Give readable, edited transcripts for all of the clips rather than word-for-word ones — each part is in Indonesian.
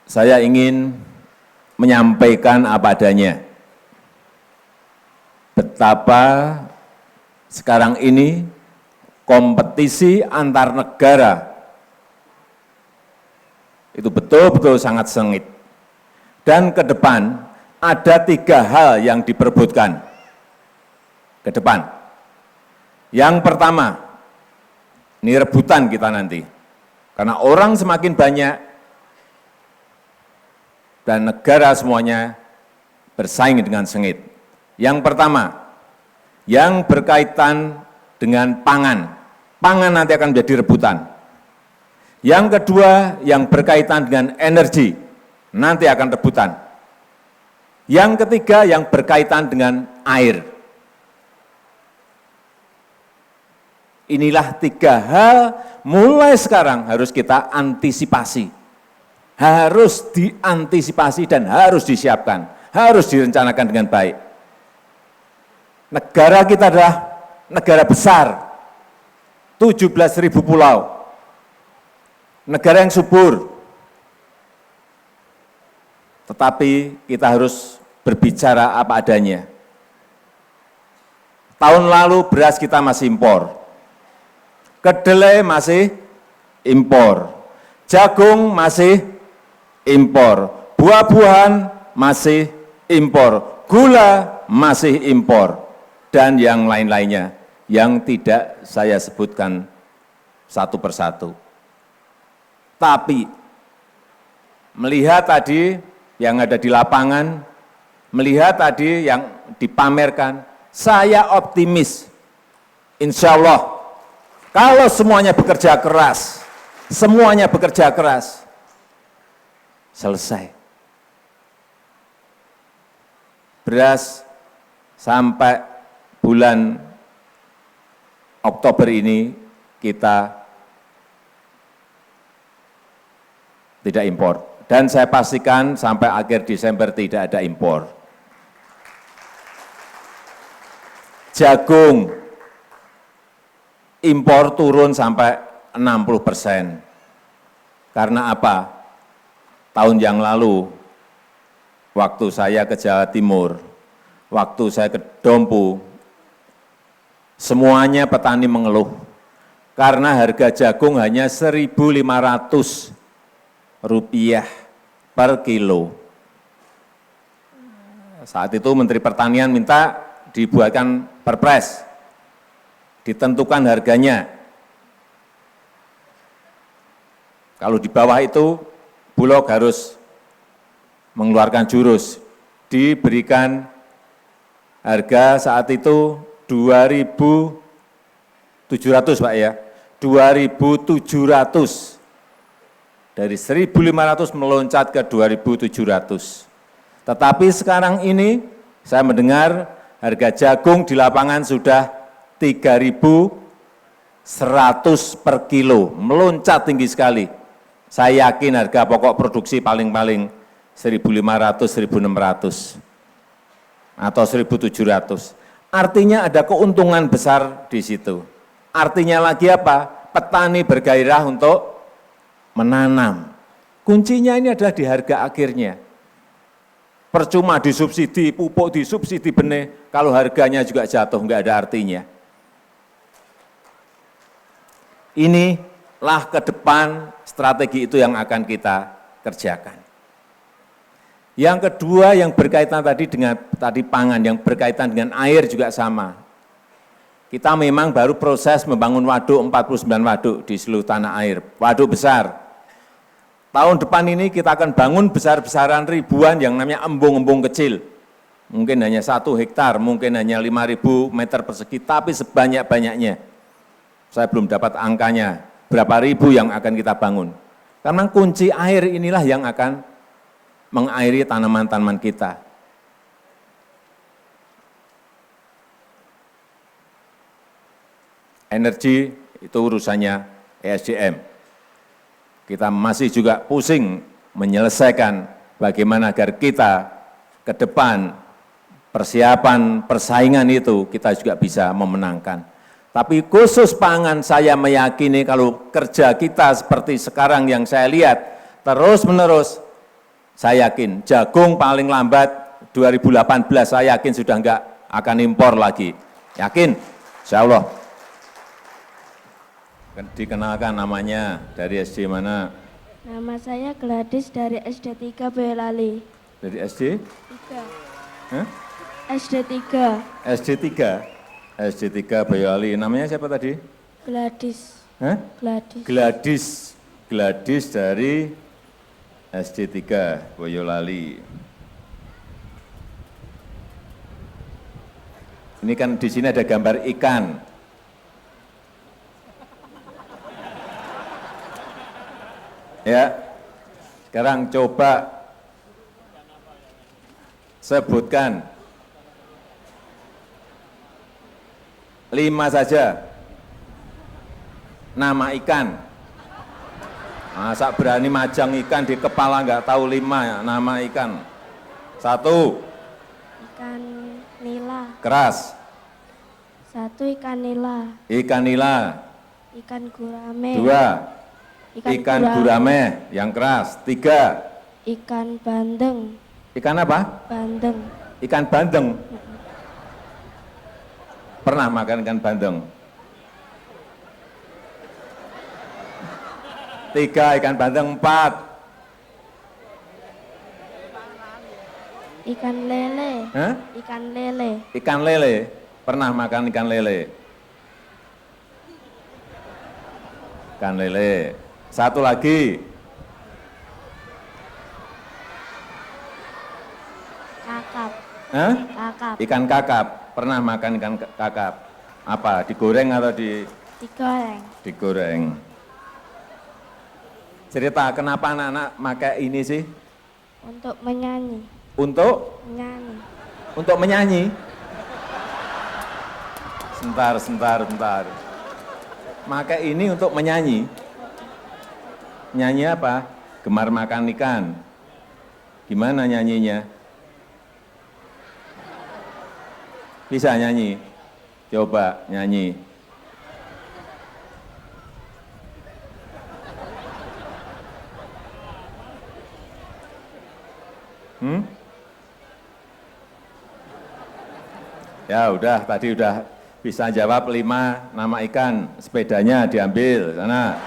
saya ingin menyampaikan apa adanya. Betapa sekarang ini kompetisi antar negara itu betul-betul sangat sengit. Dan ke depan ada 3 hal yang diperebutkan ke depan. Yang pertama, ini rebutan kita nanti. Karena orang semakin banyak dan negara semuanya bersaing dengan sengit. Yang pertama, yang berkaitan dengan pangan. Pangan nanti akan menjadi rebutan. Yang kedua, yang berkaitan dengan energi. Nanti akan rebutan. Yang ketiga, yang berkaitan dengan air. Inilah 3 hal mulai sekarang harus kita antisipasi. Harus diantisipasi dan harus disiapkan. Harus direncanakan dengan baik. Negara kita adalah negara besar, 17.000 pulau, negara yang subur. Tetapi kita harus berbicara apa adanya. Tahun lalu beras kita masih impor, kedelai masih impor, jagung masih impor, buah-buahan masih impor, gula masih impor, dan yang lain-lainnya yang tidak saya sebutkan satu persatu. Tapi melihat tadi yang ada di lapangan, melihat tadi yang dipamerkan, saya optimis. Insya Allah, kalau semuanya bekerja keras, selesai. Beras sampai bulan Oktober ini kita tidak impor. Dan saya pastikan sampai akhir Desember tidak ada impor. Jagung impor turun sampai 60%. Karena apa? Tahun yang lalu, waktu saya ke Jawa Timur, waktu saya ke Dompu, semuanya petani mengeluh. Karena harga jagung hanya Rp1.500 per kilo. Saat itu Menteri Pertanian minta dibuatkan perpres, ditentukan harganya. Kalau di bawah itu, Bulog harus mengeluarkan jurus, diberikan harga saat itu 2.700 Pak ya, 2.700. Dari 1.500 meloncat ke 2.700. Tetapi sekarang ini saya mendengar harga jagung di lapangan sudah 3.100 per kilo, meloncat tinggi sekali. Saya yakin harga pokok produksi paling-paling 1.500, 1.600 atau 1.700. Artinya ada keuntungan besar di situ. Artinya lagi apa? Petani bergairah untuk menanam. Kuncinya ini adalah di harga akhirnya. Percuma disubsidi pupuk, disubsidi benih, kalau harganya juga jatuh, enggak ada artinya. Inilah ke depan strategi itu yang akan kita kerjakan. Yang kedua yang berkaitan tadi dengan pangan, yang berkaitan dengan air juga sama. Kita memang baru proses membangun waduk, 49 waduk di seluruh tanah air, waduk besar. Tahun depan ini kita akan bangun besar-besaran ribuan yang namanya embung-embung kecil. Mungkin hanya 1 hektar, mungkin hanya 5.000 meter persegi, tapi sebanyak-banyaknya. Saya belum dapat angkanya, berapa ribu yang akan kita bangun. Karena kunci air inilah yang akan mengairi tanaman-tanaman kita. Energi itu urusannya ESDM. Kita masih juga pusing menyelesaikan bagaimana agar kita ke depan persiapan persaingan itu kita juga bisa memenangkan. Tapi khusus pangan saya meyakini kalau kerja kita seperti sekarang yang saya lihat terus-menerus Saya yakin jagung paling lambat 2018, saya yakin sudah enggak akan impor lagi. Yakin? Insya Allah. Dikenalkan namanya, dari SD mana? Nama saya Gladys dari SD 3 Boyolali. Dari SD? 3. Hah? SD 3. SD 3? SD 3 Boyolali. Namanya siapa tadi? Gladys. Hah? Gladys. Gladys. Gladys dari SD 3 Boyolali. Ini kan di sini ada gambar ikan. Ya. Sekarang coba sebutkan 5 saja nama ikan. Masa berani majang ikan di kepala nggak tahu 5 nama ikan. 1. Ikan nila. Keras. 1 ikan nila. Ikan nila. Ikan gurame. 2. Ikan gurame yang keras. 3. Ikan bandeng. Ikan apa? Bandeng. Ikan bandeng. Pernah makan ikan bandeng? 3 ikan bandeng. 4. Ikan lele. Hah? Ikan lele. Ikan lele. Pernah makan ikan lele? Ikan lele. 1 lagi. Kakap. Hah? Kakap. Ikan kakap. Pernah makan ikan kakap? Apa? Digoreng atau Digoreng. digoreng? Cerita kenapa anak-anak pakai ini sih? Untuk menyanyi. Untuk? Menyanyi. Untuk menyanyi? Sebentar. Pakai ini untuk menyanyi? Nyanyi apa? Gemar makan ikan. Gimana nyanyinya? Bisa nyanyi? Coba nyanyi. Ya udah, tadi udah bisa jawab 5 nama ikan. Sepedanya diambil sana.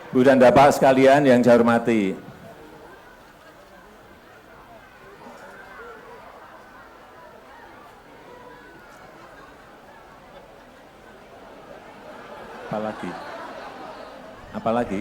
Bu dan Bapak sekalian yang saya hormati, apa lagi?